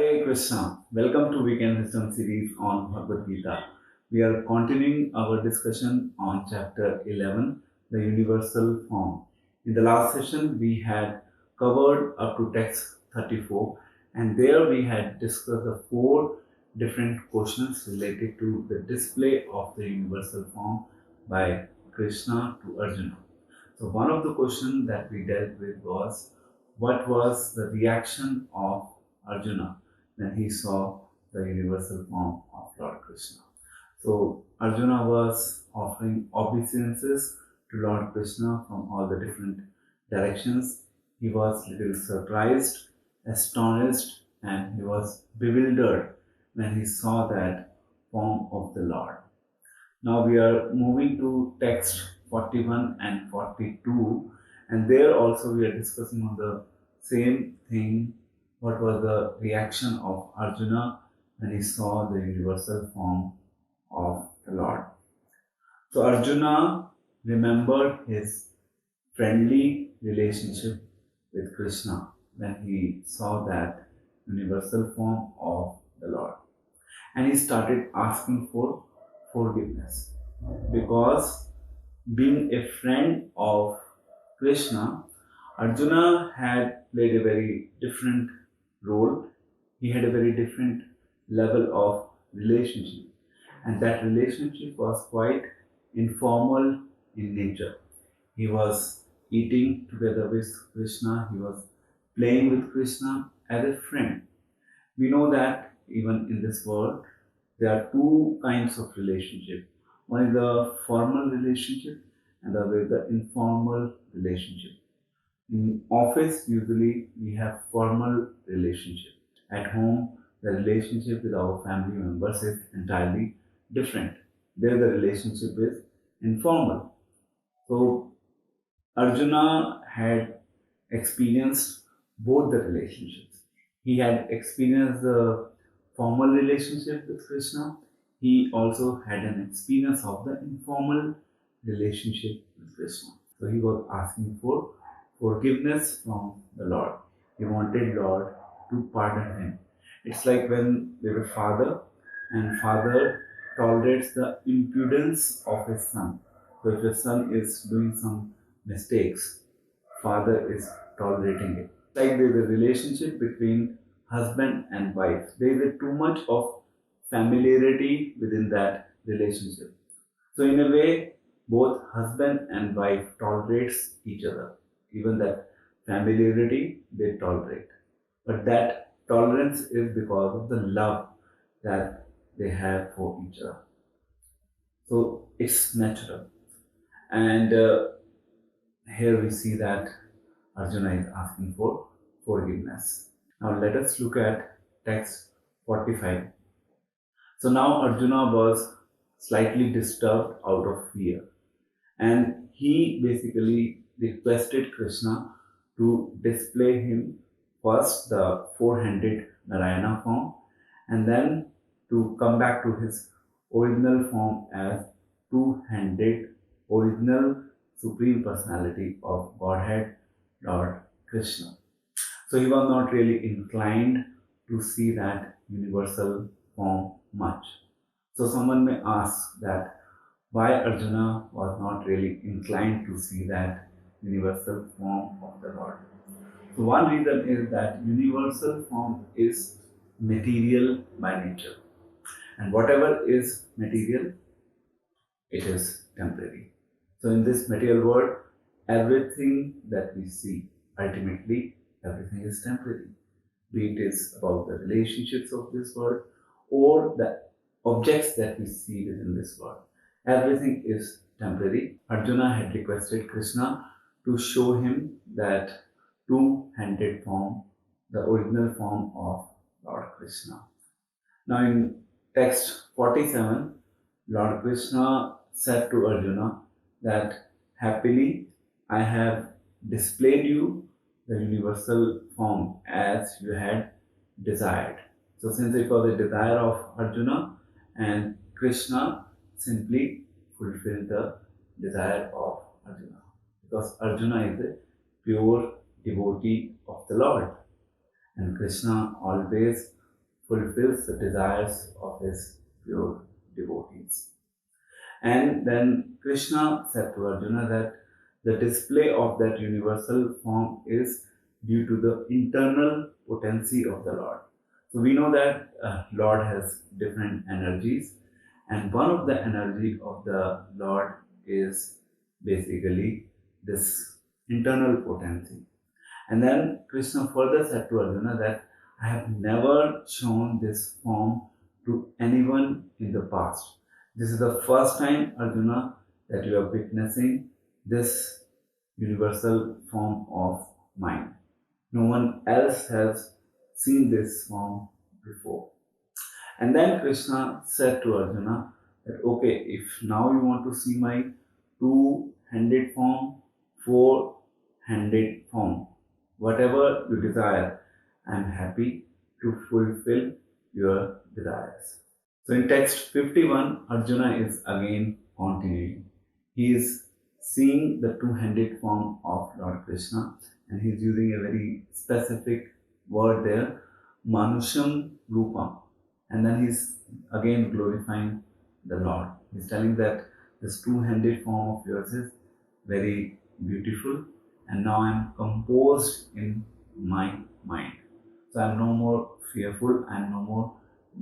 Hare Krishna. Welcome to Weekend Wisdom series on Bhagavad Gita. We are continuing our discussion on chapter 11, the universal form. In the last session, we had covered up to text 34, and there we had discussed the four different questions related to the display of the universal form by Krishna to Arjuna. So, one of the questions that we dealt with was what was the reaction of Arjuna when he saw the universal form of Lord Krishna. So Arjuna was offering obeisances to Lord Krishna from all the different directions. He was little surprised, astonished, and he was bewildered when he saw that form of the Lord. Now we are moving to text 41 and 42, and there also we are discussing on the same thing. What was the reaction of Arjuna when he saw the universal form of the Lord? So Arjuna remembered his friendly relationship with Krishna when he saw that universal form of the Lord. And he started asking for forgiveness. Because being a friend of Krishna, Arjuna had played a very different role. He had a very different level of relationship, and that relationship was quite informal in nature. He was eating together with Krishna, he was playing with Krishna as a friend. We know that even in this world there are two kinds of relationship. One is the formal relationship and the other is the informal relationship. In office, usually we have formal relationship. At home, the relationship with our family members is entirely different. There, the relationship is informal. So, Arjuna had experienced both the relationships. He had experienced the formal relationship with Krishna. He also had an experience of the informal relationship with Krishna. So, he was asking for forgiveness from the Lord. He wanted Lord to pardon him. It's like when there is a father and father tolerates the impudence of his son. So if his son is doing some mistakes, father is tolerating it. Like there is a relationship between husband and wife. There is too much of familiarity within that relationship. So in a way, both husband and wife tolerates each other. Even that familiarity they tolerate. But that tolerance is because of the love that they have for each other. So it's natural. And here we see that Arjuna is asking for forgiveness. Now let us look at text 45. So now Arjuna was slightly disturbed out of fear. And he basically requested Krishna to display him first the four-handed Narayana form and then to come back to his original form as two-handed original Supreme Personality of Godhead, Lord Krishna. So he was not really inclined to see that universal form much. So someone may ask that why Arjuna was not really inclined to see that universal form of the Lord. So one reason is that universal form is material by nature. And whatever is material, it is temporary. So in this material world, everything that we see, ultimately, everything is temporary. Be it is about the relationships of this world or the objects that we see within this world. Everything is temporary. Arjuna had requested Krishna to show him that two-handed form, the original form of Lord Krishna. Now in text 47, Lord Krishna said to Arjuna that happily I have displayed you the universal form as you had desired. So since it was a desire of Arjuna, and Krishna simply fulfilled the desire of Arjuna. Because Arjuna is a pure devotee of the Lord. And Krishna always fulfills the desires of his pure devotees. And then Krishna said to Arjuna that the display of that universal form is due to the internal potency of the Lord. So we know that Lord has different energies, and one of the energy of the Lord is basically this internal potency. And then Krishna further said to Arjuna that I have never shown this form to anyone in the past. This is the first time, Arjuna, that you are witnessing this universal form of mine. No one else has seen this form before. And then Krishna said to Arjuna that, okay, if now you want to see my two-handed form, four-handed form, whatever you desire, I am happy to fulfill your desires. So in text 51, Arjuna is again continuing. He is seeing the two-handed form of Lord Krishna, and he is using a very specific word there, Manusham Rupam. And then he's again glorifying the Lord. He's telling that this two-handed form of yours is very beautiful, and now I'm composed in my mind. So I'm no more fearful, I'm no more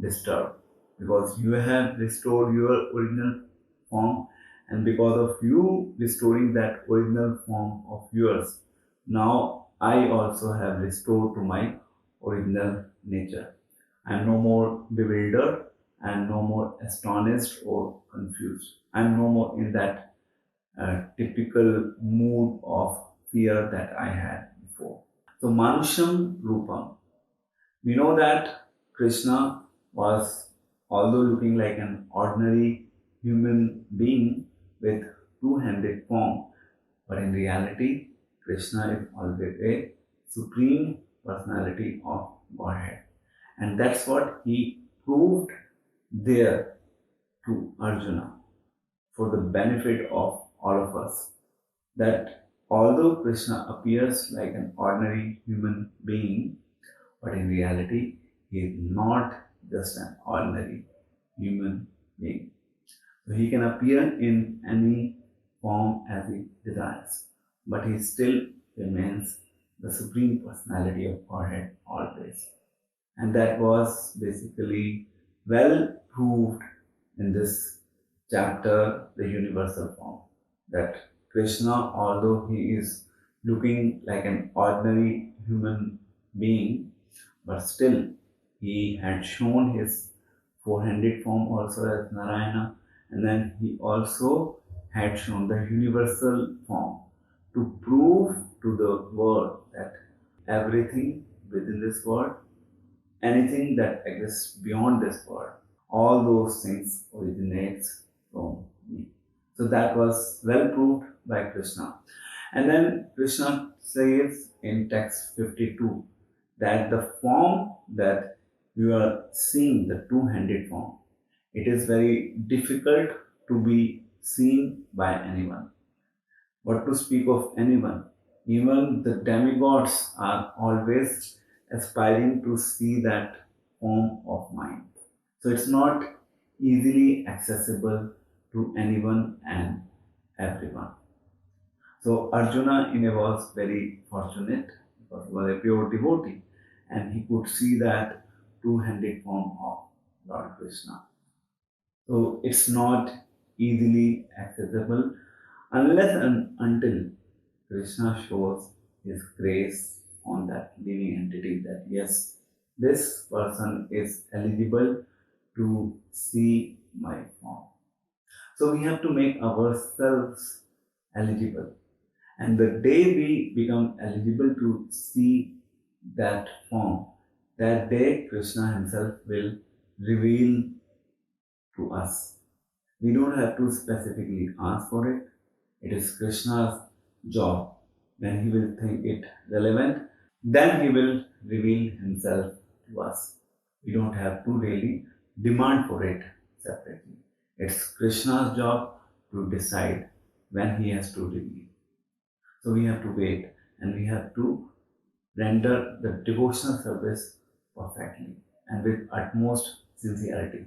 disturbed, because you have restored your original form, and because of you restoring that original form of yours, now I also have restored to my original nature. I am no more bewildered, I am no more astonished or confused. I am no more in that typical mood of fear that I had before. So Manusham Rupam. We know that Krishna was, although looking like an ordinary human being with two-handed form, but in reality, Krishna is always a supreme personality of Godhead. And that's what he proved there to Arjuna for the benefit of all of us. That although Krishna appears like an ordinary human being, but in reality, he is not just an ordinary human being. So he can appear in any form as he desires, but he still remains the supreme personality of Godhead always. And that was basically well proved in this chapter, the universal form. That Krishna, although he is looking like an ordinary human being, but still he had shown his four-handed form also as Narayana, and then he also had shown the universal form to prove to the world that everything within this world, anything that exists beyond this world, all those things originates from me. So that was well proved by Krishna. And then Krishna says in text 52 that the form that you are seeing, the two-handed form, it is very difficult to be seen by anyone. But to speak of anyone, even the demigods are always aspiring to see that form of mine. So it's not easily accessible to anyone and everyone. So Arjuna in a way was very fortunate because he was a pure devotee and he could see that two-handed form of Lord Krishna. So it's not easily accessible unless and until Krishna shows his grace on that living entity that yes, this person is eligible to see my form. So we have to make ourselves eligible. And the day we become eligible to see that form, that day Krishna himself will reveal to us. We don't have to specifically ask for it. It is Krishna's job. When he will think it relevant, then he will reveal himself to us. We don't have to really demand for it separately. It's Krishna's job to decide when he has to reveal. So we have to wait and we have to render the devotional service perfectly. and with utmost sincerity.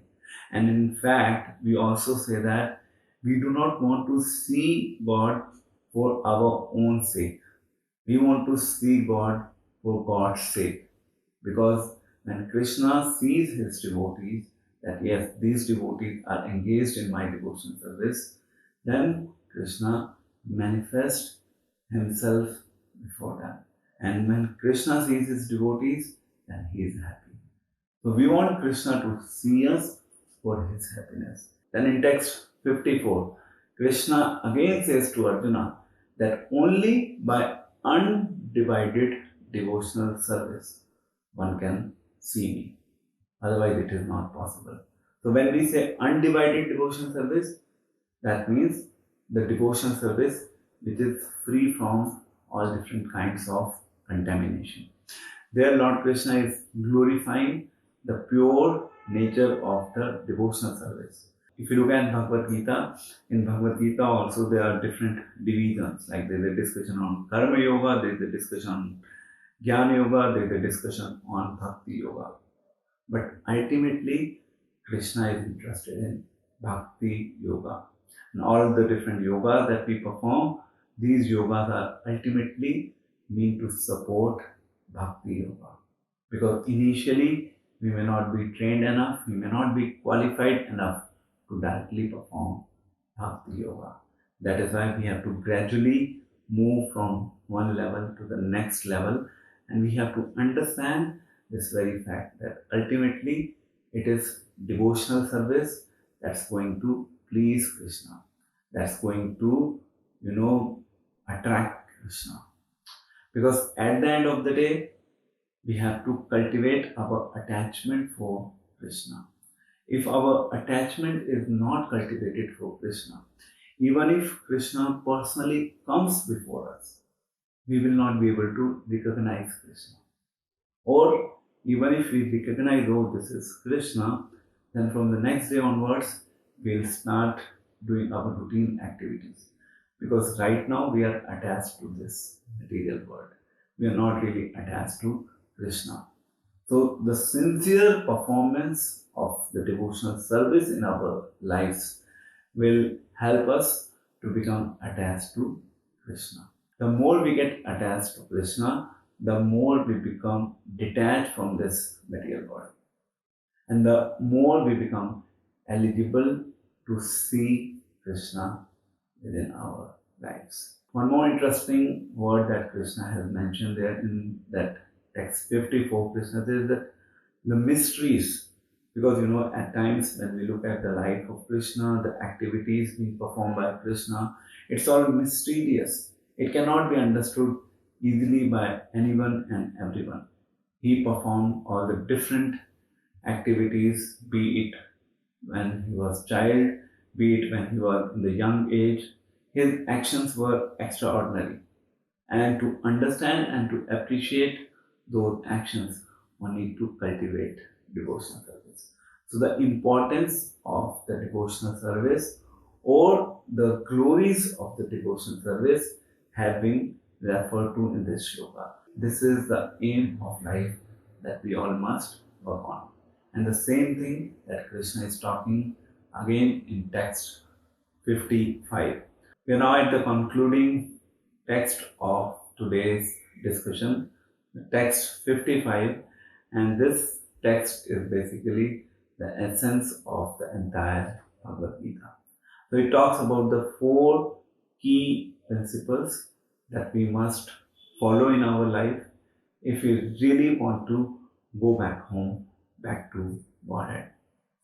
And in fact, we also say that we do not want to see God for our own sake. We want to see God for God's sake. Because when Krishna sees his devotees, that yes, these devotees are engaged in my devotion service, then Krishna manifests himself before them. And when Krishna sees his devotees, then he is happy. So we want Krishna to see us for his happiness. Then in text 54, Krishna again says to Arjuna that only by undivided devotional service one can see me. Otherwise, it is not possible. So when we say undivided devotional service, that means the devotional service which is free from all different kinds of contamination. There, Lord Krishna is glorifying the pure nature of the devotional service. If you look at Bhagavad Gita, in Bhagavad Gita also there are different divisions. Like there is a discussion on Karma Yoga, there is a discussion on Jnana Yoga, there is a discussion on Bhakti Yoga. But ultimately, Krishna is interested in Bhakti Yoga. And all the different yogas that we perform, these yogas are ultimately meant to support Bhakti Yoga. Because initially, we may not be trained enough, we may not be qualified enough to directly perform Bhakti Yoga. That is why we have to gradually move from one level to the next level, and we have to understand this very fact that ultimately it is devotional service that's going to please Krishna, that's going to, attract Krishna. Because at the end of the day, we have to cultivate our attachment for Krishna. If our attachment is not cultivated for Krishna, even if Krishna personally comes before us, we will not be able to recognize Krishna. Or even if we recognize, oh, this is Krishna, then from the next day onwards, we'll start doing our routine activities. Because right now we are attached to this material world. We are not really attached to Krishna. So the sincere performance of the devotional service in our lives will help us to become attached to Krishna. The more we get attached to Krishna, the more we become detached from this material world. And the more we become eligible to see Krishna within our lives. One more interesting word that Krishna has mentioned there in that text 54, Krishna says that the mysteries, because at times when we look at the life of Krishna, the activities being performed by Krishna, it's all mysterious. It cannot be understood easily by anyone and everyone. He performed all the different activities, be it when he was child, be it when he was in the young age. His actions were extraordinary. And to understand and to appreciate those actions, one need to cultivate devotional service. So the importance of the devotional service or the glories of the devotional service have been referred to in this shloka. This is the aim of life that we all must work on. And the same thing that Krishna is talking again in text 55. We are now at the concluding text of today's discussion, the text 55, and this text is basically the essence of the entire Bhagavad Gita. So it talks about the 4 key principles that we must follow in our life if we really want to go back home, back to Godhead.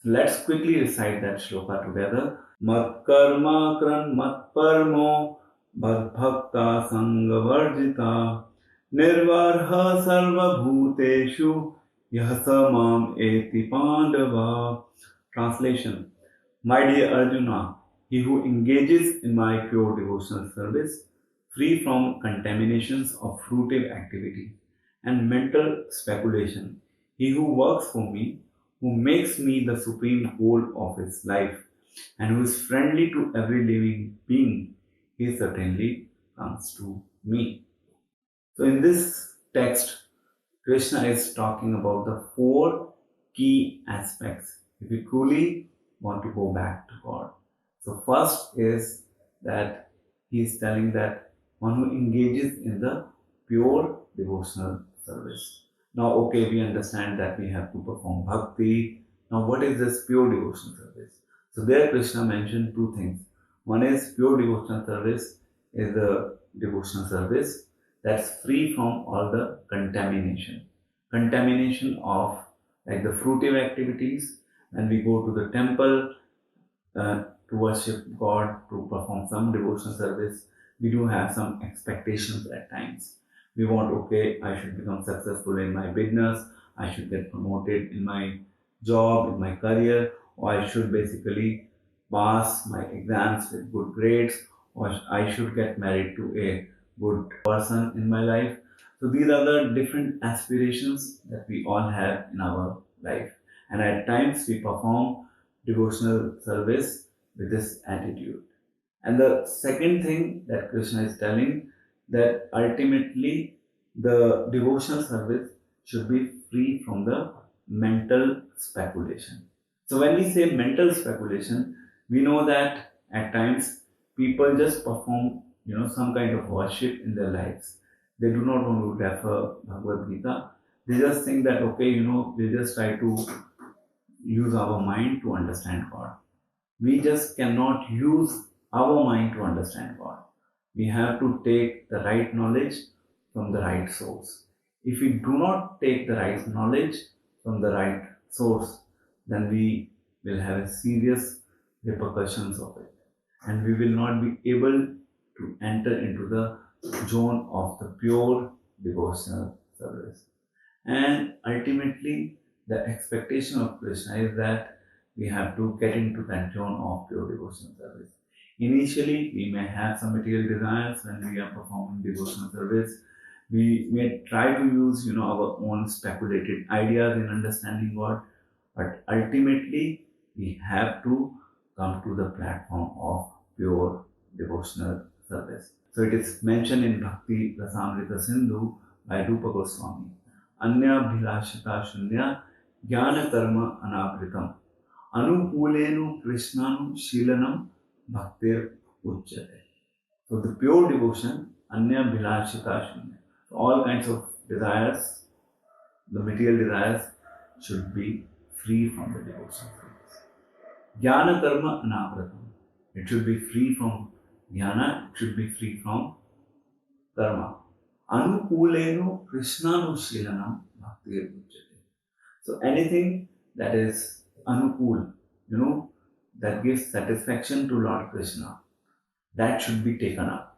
So let's quickly recite that shloka together. Mat karma kran mat parmo bhad bhakta sanga varjita nirvarha sarva bhuteshu yasamam eti pandava. Translation: My dear Arjuna, he who engages in my pure devotional service, free from contaminations of fruitive activity and mental speculation, he who works for me, who makes me the supreme goal of his life, and who is friendly to every living being, he certainly comes to me. So in this text, Krishna is talking about the 4 key aspects if we truly want to go back to God. So first is that he is telling that one who engages in the pure devotional service. Now, okay, we understand that we have to perform bhakti. Now, what is this pure devotional service? So there Krishna mentioned two things. One is pure devotional service is the devotional service that's free from all the contamination. Contamination of like the fruitive activities. When we go to the temple to worship God, to perform some devotional service, we do have some expectations at times. We want, okay, I should become successful in my business, I should get promoted in my job, in my career, or I should basically pass my exams with good grades, or I should get married to a good person in my life. So these are the different aspirations that we all have in our life. And at times we perform devotional service with this attitude. And the second thing that Krishna is telling that ultimately the devotional service should be free from the mental speculation. So when we say mental speculation, we know that at times people just perform some kind of worship in their lives. They do not want to refer Bhagavad Gita. They just think that okay, we just try to use our mind to understand God. We just cannot use our mind to understand God. We have to take the right knowledge from the right source. If we do not take the right knowledge from the right source, then we will have serious repercussions of it. And we will not be able to enter into the zone of the pure devotional service. And ultimately, the expectation of Krishna is that we have to get into that zone of pure devotional service. Initially, we may have some material desires when we are performing devotional service. We may try to use, our own speculated ideas in understanding God, but ultimately, we have to come to the platform of pure devotional service. So it is mentioned in Bhakti Rasamrita Sindhu by Rupa Goswami. Anyabhilashita shunya jnana karma anavritam anupulenu krishnanu shilanam bhaktir uchyate. So the pure devotion, anyabhilashita shunya. So all kinds of desires, the material desires should be free from the devotion. Jnana karma anavritam. It should be free from jnana, it should be free from karma. Anukulenu krishnanu shilanam bhaktir uchyate. So anything that is anukul, that gives satisfaction to Lord Krishna, that should be taken up.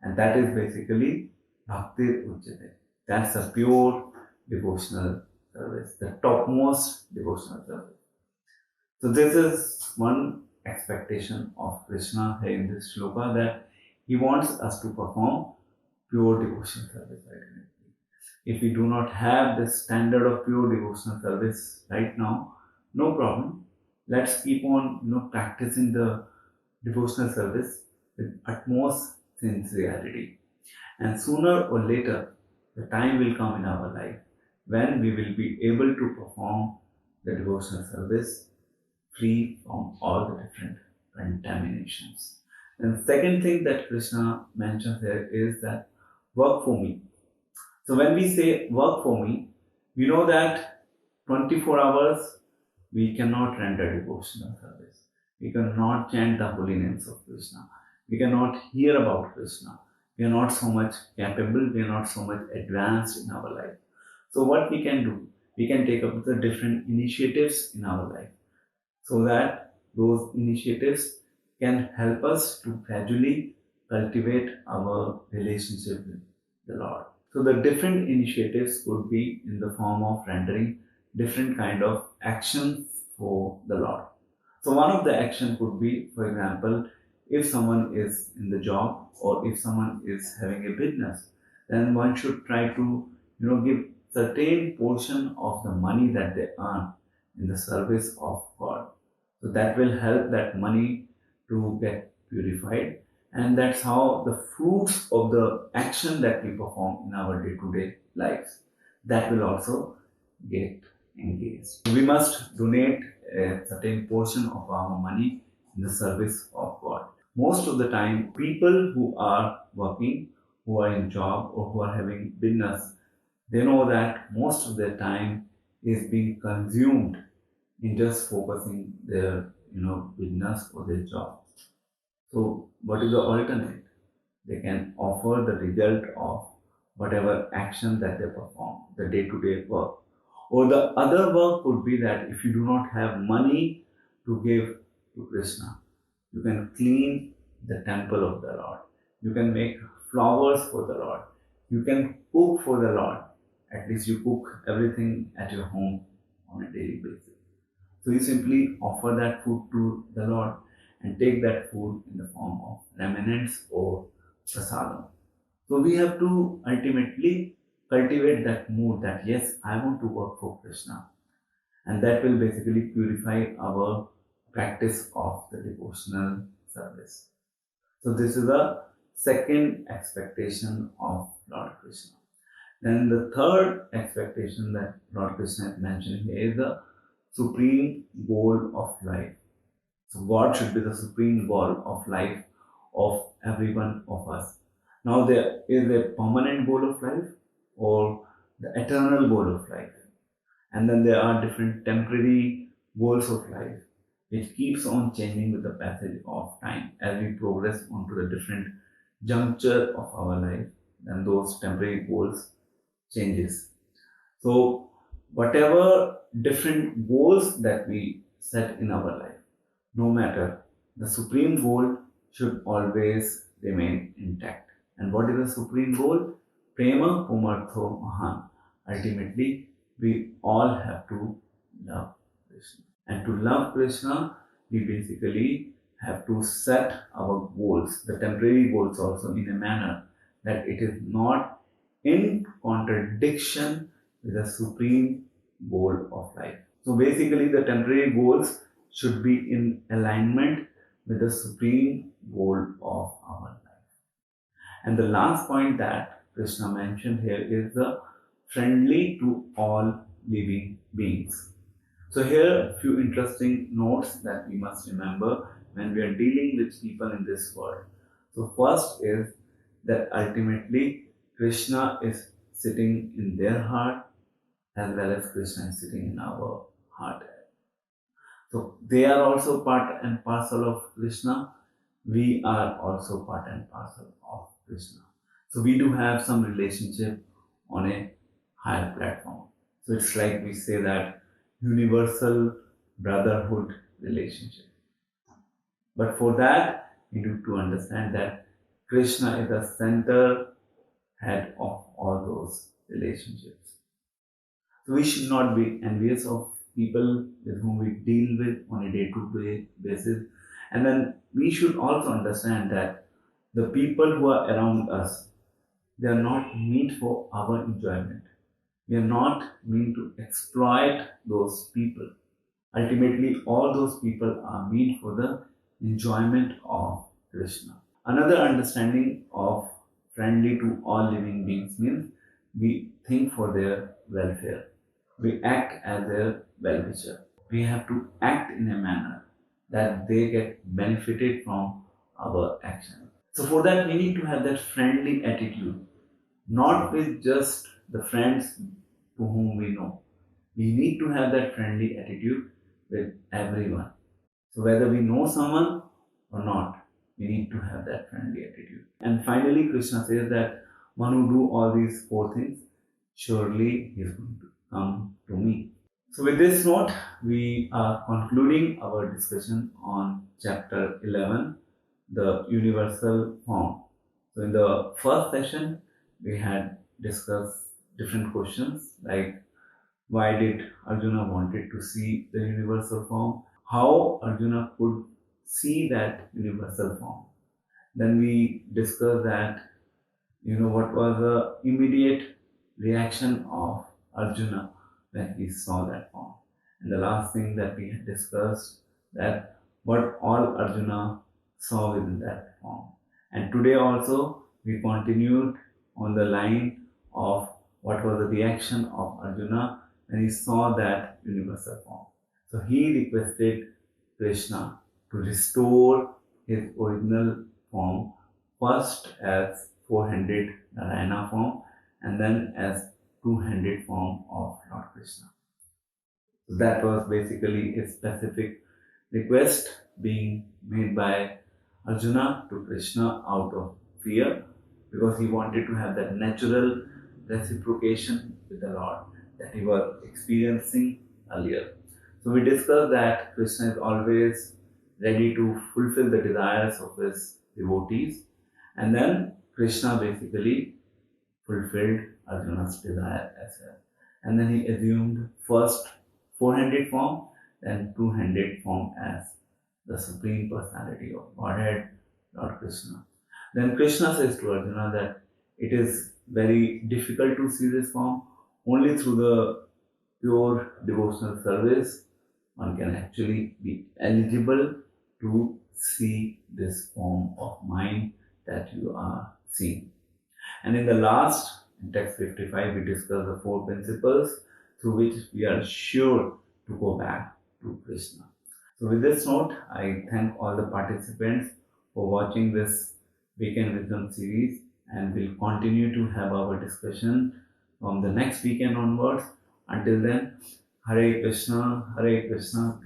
And that is basically bhaktir uchyate. That's a pure devotional service, the topmost devotional service. So this is one expectation of Krishna here in this sloka, that he wants us to perform pure devotional service ultimately. If we do not have this standard of pure devotional service right now, no problem. Let's keep on practicing the devotional service with utmost sincerity. And sooner or later, the time will come in our life when we will be able to perform the devotional service free from all the different contaminations. And second thing that Krishna mentions here is that work for me. So when we say work for me, we know that 24 hours we cannot render devotional service. We cannot chant the holy names of Krishna. We cannot hear about Krishna. We are not so much capable, we are not so much advanced in our life. So what we can do? We can take up the different initiatives in our life, so that those initiatives can help us to gradually cultivate our relationship with the Lord. So the different initiatives could be in the form of rendering different kind of actions for the Lord. So one of the action could be, for example, if someone is in the job or if someone is having a business, then one should try to give certain portion of the money that they earn in the service of God. So that will help that money to get purified, and that's how the fruits of the action that we perform in our day-to-day lives, that will also get engaged. We must donate a certain portion of our money in the service of God. Most of the time, people who are working, who are in job or who are having business, they know that most of their time is being consumed in just focusing their business or their job. So what is the alternate? They can offer the result of whatever action that they perform, the day-to-day work. Or the other work could be that if you do not have money to give to Krishna, you can clean the temple of the Lord. You can make flowers for the Lord. You can cook for the Lord. At least you cook everything at your home on a daily basis. So you simply offer that food to the Lord and take that food in the form of remnants or prasadam. So we have to ultimately cultivate that mood that yes, I want to work for Krishna. And that will basically purify our practice of the devotional service. So this is the second expectation of Lord Krishna. Then the third expectation that Lord Krishna is mentioning here is the supreme goal of life. So God should be the supreme goal of life of every one of us. Now there is a permanent goal of life or the eternal goal of life. And then there are different temporary goals of life which keeps on changing with the passage of time. As we progress onto the different juncture of our life, then those temporary goals changes. So whatever different goals that we set in our life, no matter, the supreme goal should always remain intact. And what is the supreme goal? Prema Pumartho Mahan. Ultimately, we all have to love Krishna. And to love Krishna, we basically have to set our goals, the temporary goals also, in a manner that it is not in contradiction with the supreme goal of life. So basically, the temporary goals should be in alignment with the supreme goal of our life. And the last point that Krishna mentioned here is the friendly to all living beings. So here a few interesting notes that we must remember when we are dealing with people in this world. So first is that ultimately Krishna is sitting in their heart as well as Krishna is sitting in our heart. So they are also part and parcel of Krishna. We are also part and parcel of Krishna. So we do have some relationship on a higher platform. So it's like we say that universal brotherhood relationship. But for that, we need to understand that Krishna is the center head of all those relationships. So we should not be envious of people with whom we deal with on a day-to-day basis. And then we should also understand that the people who are around us, they are not meant for our enjoyment. We are not meant to exploit those people. Ultimately, all those people are meant for the enjoyment of Krishna. Another understanding of friendly to all living beings means we think for their welfare. We act as their well-wisher. We have to act in a manner that they get benefited from our action. So for that, we need to have that friendly attitude, not with just the friends to whom we know. We need to have that friendly attitude with everyone. So whether we know someone or not, we need to have that friendly attitude. And finally, Krishna says that one who do all these four things, surely he is going to come to me. So with this note, we are concluding our discussion on chapter 11, the universal form. So in the first session, we had discussed different questions like why did Arjuna wanted to see the universal form, how Arjuna could see that universal form. Then we discussed that, what was the immediate reaction of Arjuna when he saw that form. And the last thing that we had discussed, that what all Arjuna saw within that form. And today also we continued on the line of what was the reaction of Arjuna when he saw that universal form. So he requested Krishna to restore his original form, first as four-handed Narayana form and then as two-handed form of Lord Krishna. So that was basically a specific request being made by Arjuna to Krishna out of fear, because he wanted to have that natural reciprocation with the Lord that he was experiencing earlier. So we discussed that Krishna is always ready to fulfill the desires of his devotees, and then Krishna basically fulfilled Arjuna's desire as well. And then he assumed first four-handed form, then two-handed form as the Supreme Personality of Godhead, Lord Krishna. Then Krishna says to Arjuna that it is very difficult to see this form. Only through the pure devotional service one can actually be eligible to see this form of mind that you are seeing. And in the last, in text 55, we discuss the four principles through which we are sure to go back to Krishna. So with this note, I thank all the participants for watching this Weekend Wisdom series, and we'll continue to have our discussion from the next weekend onwards. Until then, Hare Krishna, Krishna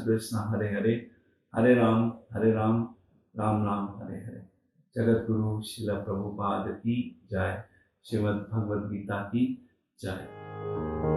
Krishna, Hare Hare, Hare Ram, Ram Ram, Hare Hare. Jagat Guru शिला प्रभुपाद की जय, श्रीमद् भगवद गीता की जय।